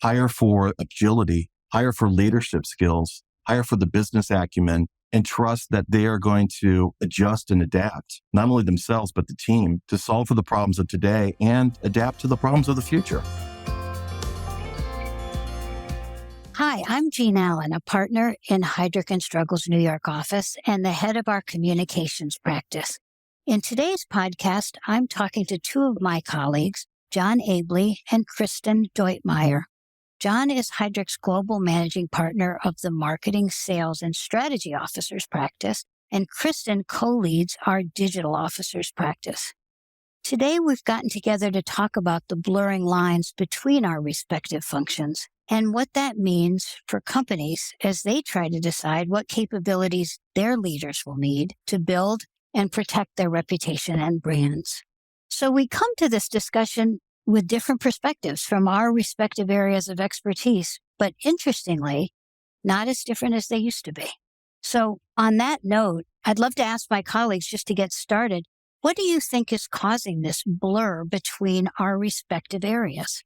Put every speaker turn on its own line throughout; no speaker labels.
hire for agility, hire for leadership skills, hire for the business acumen, and trust that they are going to adjust and adapt, not only themselves, but the team, to solve for the problems of today and adapt to the problems of the future.
Hi, I'm Jean Allen, a partner in Heidrick Struggles New York office and the head of our communications practice. In today's podcast, I'm talking to two of my colleagues, John Abele and Kristin Deutmeyer. John is Heidrick's global managing partner of the Marketing, Sales, and Strategy Officers practice, and Kristin co-leads our Digital Officers practice. Today, we've gotten together to talk about the blurring lines between our respective functions and what that means for companies as they try to decide what capabilities their leaders will need to build and protect their reputation and brands. So we come to this discussion with different perspectives from our respective areas of expertise, but interestingly, not as different as they used to be. So on that note, I'd love to ask my colleagues, just to get started, what do you think is causing this blur between our respective areas?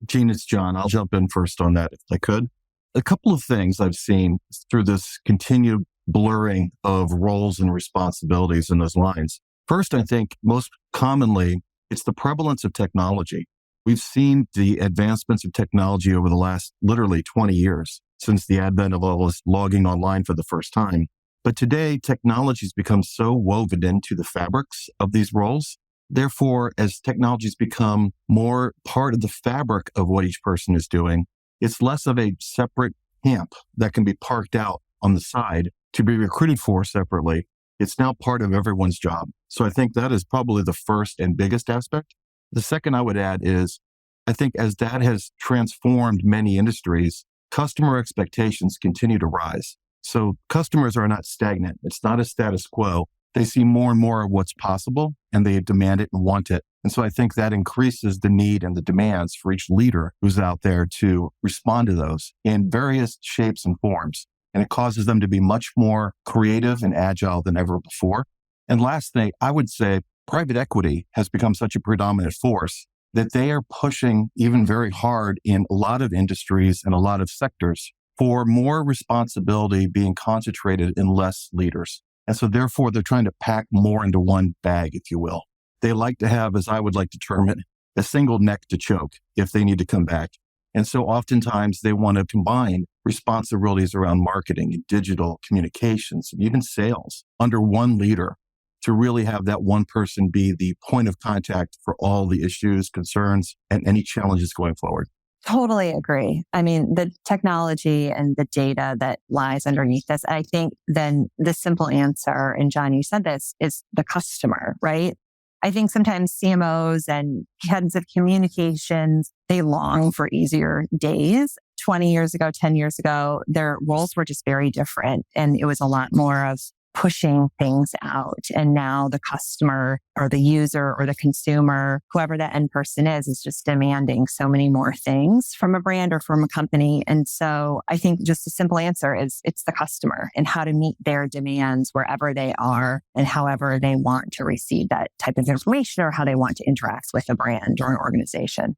Jean, it's John. I'll jump in first on that if I could. A couple of things I've seen through this continued blurring of roles and responsibilities in those lines. First, I think most commonly, it's the prevalence of technology. We've seen the advancements of technology over the last literally 20 years since the advent of all this logging online for the first time. But today, technology has become so woven into the fabrics of these roles. Therefore, as technologies become more part of the fabric of what each person is doing, it's less of a separate camp that can be parked out on the side to be recruited for separately. It's now part of everyone's job. So I think that is probably the first and biggest aspect. The second I would add is, I think as that has transformed many industries, customer expectations continue to rise. So customers are not stagnant. It's not a status quo. They see more and more of what's possible and they demand it and want it. And so I think that increases the need and the demands for each leader who's out there to respond to those in various shapes and forms. And it causes them to be much more creative and agile than ever before. And last thing, I would say private equity has become such a predominant force that they are pushing even very hard in a lot of industries and a lot of sectors for more responsibility being concentrated in less leaders. And so therefore, they're trying to pack more into one bag, if you will. They like to have, as I would like to term it, a single neck to choke if they need to come back. And so oftentimes they want to combine responsibilities around marketing and digital communications and even sales under one leader to really have that one person be the point of contact for all the issues, concerns, and any challenges going forward.
Totally agree. I mean, the technology and the data that lies underneath this, I think then the simple answer, and John, you said this, is the customer, right? I think sometimes CMOs and heads of communications, they long for easier days. 20 years ago, 10 years ago, their roles were just very different. And it was a lot more of pushing things out. And now the customer or the user or the consumer, whoever that end person is just demanding so many more things from a brand or from a company. And so I think just a simple answer is it's the customer and how to meet their demands wherever they are and however they want to receive that type of information or how they want to interact with a brand or an organization.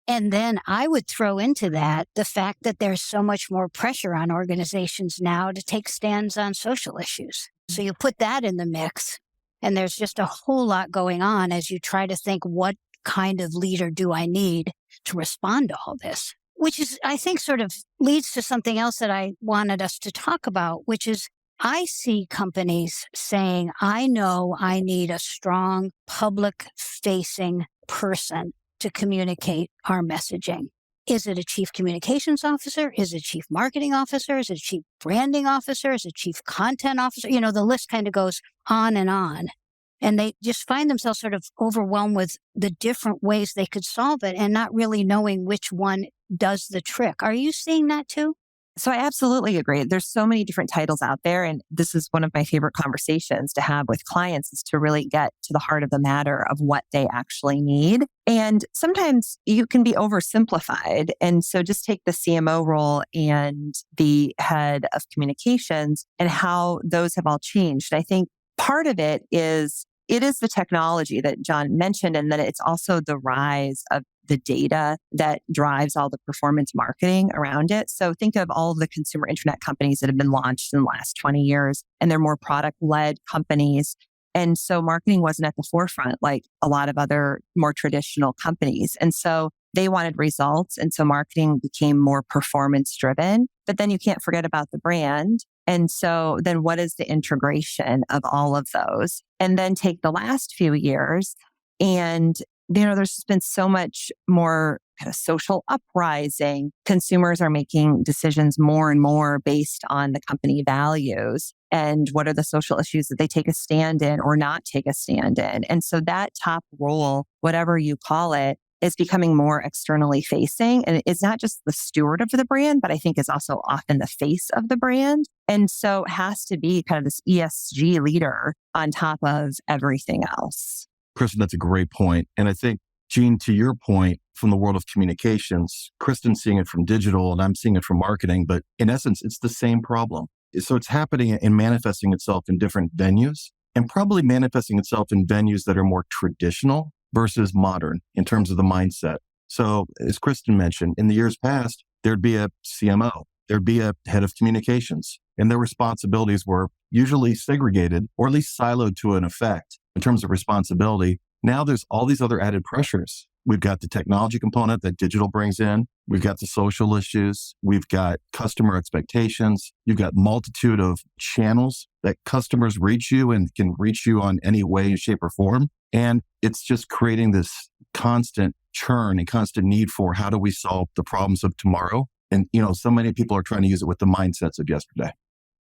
And then I would throw into that the fact that there's so much more pressure on organizations now to take stands on social issues. So you put that in the mix, and there's just a whole lot going on as you try to think, what kind of leader do I need to respond to all this? Which is, I think, sort of leads to something else that I wanted us to talk about, which is I see companies saying, I know I need a strong public-facing person to communicate our messaging. Is it a chief communications officer? Is it a chief marketing officer? Is it a chief branding officer? Is it a chief content officer? You know, the list kind of goes on. And they just find themselves sort of overwhelmed with the different ways they could solve it and not really knowing which one does the trick. Are you seeing that too?
So I absolutely agree. There's so many different titles out there. And this is one of my favorite conversations to have with clients is to really get to the heart of the matter of what they actually need. And sometimes you can be oversimplified. And so just take the CMO role and the head of communications and how those have all changed. I think part of it is the technology that John mentioned, and then it's also the rise of the data that drives all the performance marketing around it. So think of all of the consumer internet companies that have been launched in the last 20 years, and they're more product-led companies. And so marketing wasn't at the forefront like a lot of other more traditional companies. And so they wanted results. And so marketing became more performance driven, but then you can't forget about the brand. And so then what is the integration of all of those? And then take the last few years and, there's been so much more kind of social uprising. Consumers are making decisions more and more based on the company values and what are the social issues that they take a stand in or not take a stand in. And so that top role, whatever you call it, is becoming more externally facing. And it's not just the steward of the brand, but I think is also often the face of the brand. And so it has to be kind of this ESG leader on top of everything else.
Kristin, that's a great point. And I think, Jean, to your point from the world of communications, Kristin's seeing it from digital and I'm seeing it from marketing, but in essence, it's the same problem. So it's happening and manifesting itself in different venues and probably manifesting itself in venues that are more traditional versus modern in terms of the mindset. So as Kristin mentioned, in the years past, there'd be a CMO, there'd be a head of communications, and their responsibilities were usually segregated or at least siloed to an effect in terms of responsibility. Now there's all these other added pressures. We've got the technology component that digital brings in. We've got the social issues. We've got customer expectations. You've got multitude of channels that customers reach you and can reach you on any way, shape, or form. And it's just creating this constant churn and constant need for how do we solve the problems of tomorrow? And, so many people are trying to use it with the mindsets of yesterday.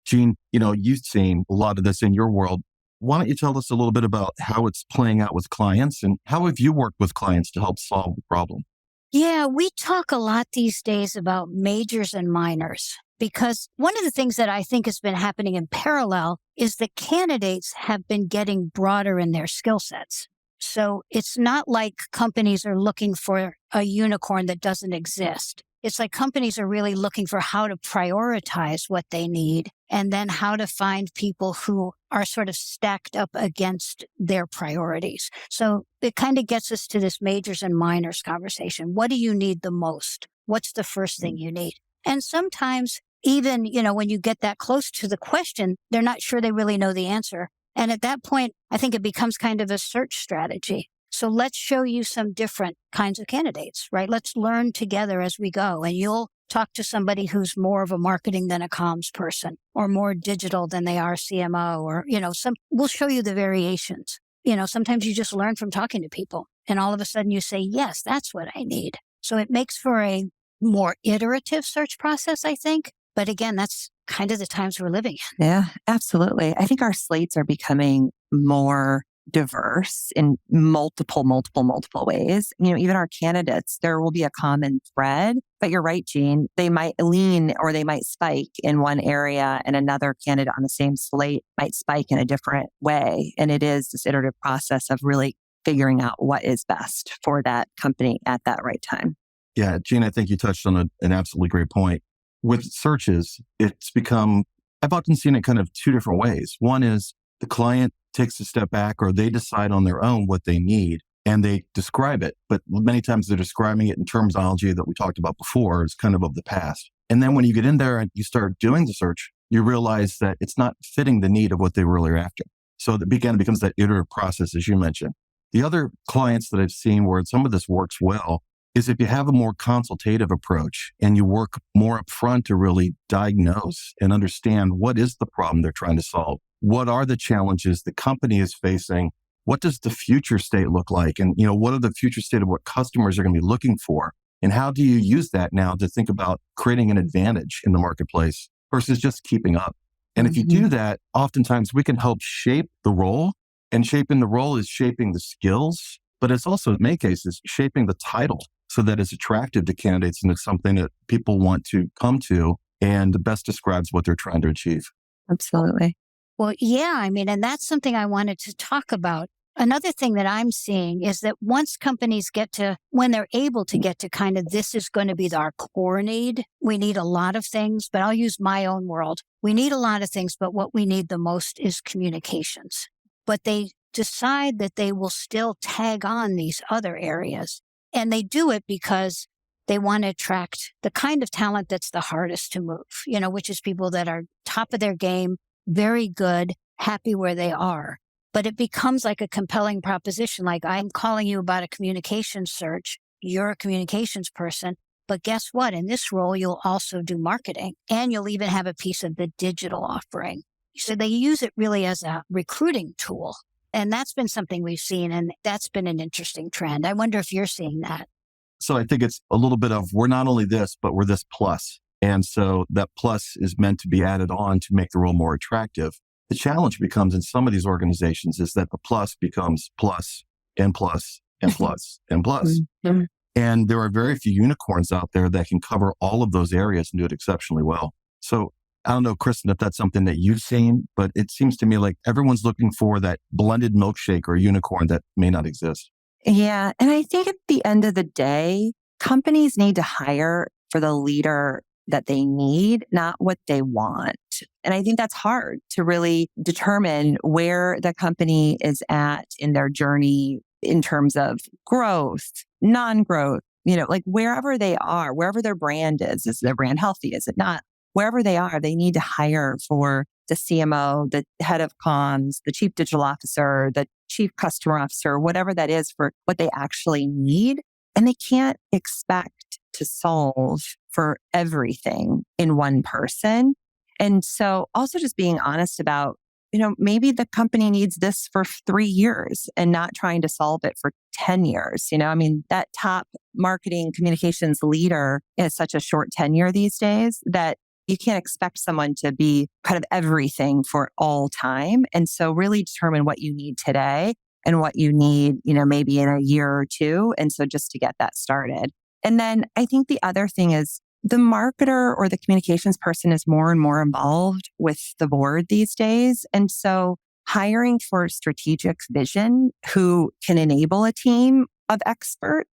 Jean, you've seen a lot of this in your world. Why don't you tell us a little bit about how it's playing out with clients and how have you worked with clients to help solve the problem?
Yeah, we talk a lot these days about majors and minors because one of the things that I think has been happening in parallel is that candidates have been getting broader in their skill sets. So it's not like companies are looking for a unicorn that doesn't exist. It's like companies are really looking for how to prioritize what they need and then how to find people who are sort of stacked up against their priorities. So it kind of gets us to this majors and minors conversation. What do you need the most? What's the first thing you need? And sometimes even, when you get that close to the question, they're not sure they really know the answer. And at that point, I think it becomes kind of a search strategy. So let's show you some different kinds of candidates, right? Let's learn together as we go. And you'll talk to somebody who's more of a marketing than a comms person or more digital than they are CMO or, we'll show you the variations. Sometimes you just learn from talking to people and all of a sudden you say, yes, that's what I need. So it makes for a more iterative search process, I think. But again, that's kind of the times we're living in.
Yeah, absolutely. I think our slates are becoming more diverse in multiple ways. Even our candidates, there will be a common thread, but you're right, Jean, they might lean or they might spike in one area and another candidate on the same slate might spike in a different way. And it is this iterative process of really figuring out what is best for that company at that right time.
Yeah, Jean, I think you touched on an absolutely great point. With searches, I've often seen it kind of two different ways. One is the client takes a step back or they decide on their own what they need and they describe it. But many times they're describing it in terminology that we talked about before is kind of the past. And then when you get in there and you start doing the search, you realize that it's not fitting the need of what they were really after. So it becomes that iterative process, as you mentioned. The other clients that I've seen where some of this works well is if you have a more consultative approach and you work more upfront to really diagnose and understand what is the problem they're trying to solve. What are the challenges the company is facing? What does the future state look like? And, what are the future state of what customers are going to be looking for? And how do you use that now to think about creating an advantage in the marketplace versus just keeping up? And if you do that, oftentimes we can help shape the role. And shaping the role is shaping the skills, but it's also in many cases shaping the title so that it's attractive to candidates and it's something that people want to come to and best describes what they're trying to achieve.
Absolutely.
Well, yeah, and that's something I wanted to talk about. Another thing that I'm seeing is that once companies when they're able to get to kind of this is going to be our core need, we need a lot of things, but I'll use my own world. We need a lot of things, but what we need the most is communications. But they decide that they will still tag on these other areas. And they do it because they want to attract the kind of talent that's the hardest to move, which is people that are top of their game, very good, happy where they are. But it becomes like a compelling proposition. Like, I'm calling you about a communications search. You're a communications person. But guess what? In this role, you'll also do marketing, and you'll even have a piece of the digital offering. So they use it really as a recruiting tool. And that's been something we've seen, and that's been an interesting trend. I wonder if you're seeing that.
So I think it's a little bit of, we're not only this, but we're this plus. And so that plus is meant to be added on to make the role more attractive. The challenge becomes in some of these organizations is that the plus becomes plus and plus and plus and plus.
Mm-hmm.
And there are very few unicorns out there that can cover all of those areas and do it exceptionally well. So I don't know, Kristin, if that's something that you've seen, but it seems to me like everyone's looking for that blended milkshake or unicorn that may not exist.
Yeah. And I think at the end of the day, companies need to hire for the leader that they need, not what they want. And I think that's hard to really determine where the company is at in their journey in terms of growth, non-growth, like wherever they are, wherever their brand is their brand healthy? Is it not? Wherever they are, they need to hire for the CMO, the head of comms, the chief digital officer, the chief customer officer, whatever that is for what they actually need. And they can't expect to solve for everything in one person. And so also just being honest about, maybe the company needs this for 3 years and not trying to solve it for 10 years. That top marketing communications leader is such a short tenure these days that you can't expect someone to be kind of everything for all time. And so really determine what you need today and what you need, maybe in a year or two. And so just to get that started. And then I think the other thing is the marketer or the communications person is more and more involved with the board these days. And so hiring for strategic vision who can enable a team of experts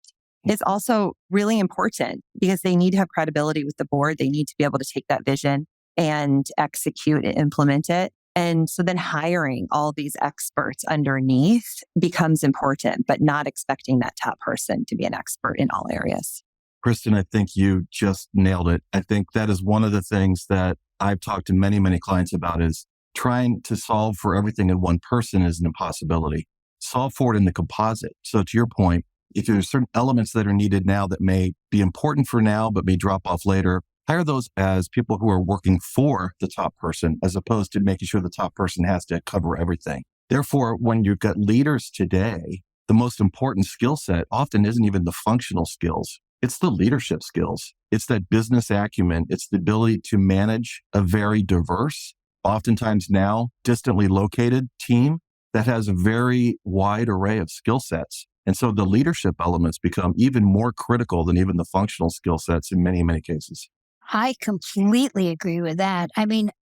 is also really important because they need to have credibility with the board. They need to be able to take that vision and execute and implement it. And so then hiring all these experts underneath becomes important, but not expecting that top person to be an expert in all areas.
Kristin, I think you just nailed it. I think that is one of the things that I've talked to many, many clients about is trying to solve for everything in one person is an impossibility. Solve for it in the composite. So to your point, if there's certain elements that are needed now that may be important for now, but may drop off later, hire those as people who are working for the top person, as opposed to making sure the top person has to cover everything. Therefore, when you've got leaders today, the most important skill set often isn't even the functional skills. It's the leadership skills. It's that business acumen. It's the ability to manage a very diverse, oftentimes now distantly located team that has a very wide array of skill sets. And so the leadership elements become even more critical than even the functional skill sets in many, many cases.
I completely agree with that.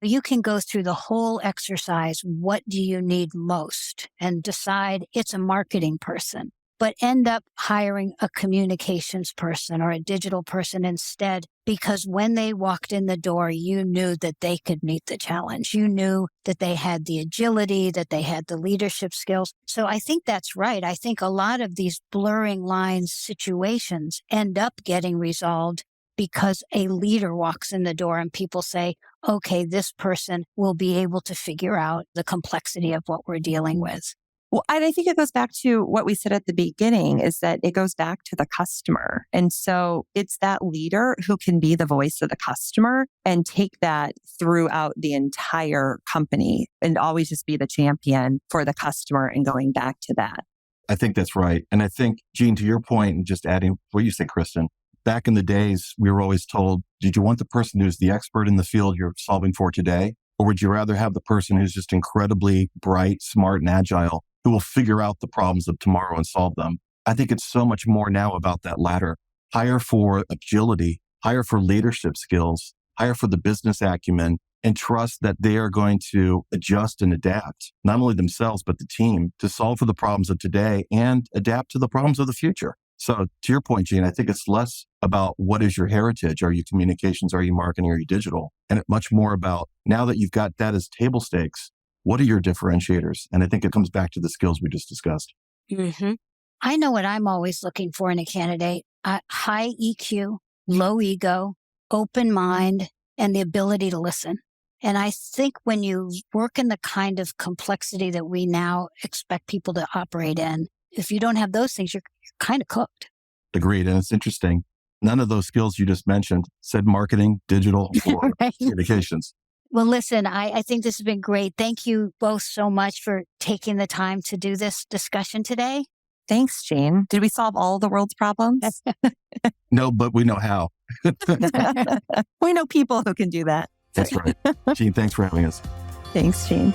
You can go through the whole exercise. What do you need most? And decide it's a marketing person, but end up hiring a communications person or a digital person instead, because when they walked in the door, you knew that they could meet the challenge. You knew that they had the agility, that they had the leadership skills. So I think that's right. I think a lot of these blurring lines situations end up getting resolved because a leader walks in the door and people say, okay, this person will be able to figure out the complexity of what we're dealing with.
Well, and I think it goes back to what we said at the beginning is that it goes back to the customer. And so it's that leader who can be the voice of the customer and take that throughout the entire company and always just be the champion for the customer and going back to that.
I think that's right. And I think, Jean, to your point, and just adding what you say, Kristin, back in the days, we were always told, did you want the person who's the expert in the field you're solving for today? Or would you rather have the person who's just incredibly bright, smart, and agile who will figure out the problems of tomorrow and solve them? I think it's so much more now about that latter. Hire for agility, hire for leadership skills, hire for the business acumen, and trust that they are going to adjust and adapt, not only themselves, but the team to solve for the problems of today and adapt to the problems of the future. So to your point, Jean, I think it's less about what is your heritage? Are you communications? Are you marketing? Are you digital? And it's much more about now that you've got that as table stakes, what are your differentiators? And I think it comes back to the skills we just discussed.
Mm-hmm. I know what I'm always looking for in a candidate, high EQ, low ego, open mind, and the ability to listen. And I think when you work in the kind of complexity that we now expect people to operate in, if you don't have those things, you're kind of cooked.
Agreed. And it's interesting. None of those skills you just mentioned said marketing, digital, or
Right.
communications.
Well, listen, I think this has been great. Thank you both so much for taking the time to do this discussion today.
Thanks, Jean. Did we solve all the world's problems?
No, but we know how.
We know people who can do that.
That's right. Jean, thanks for having us.
Thanks, Jean.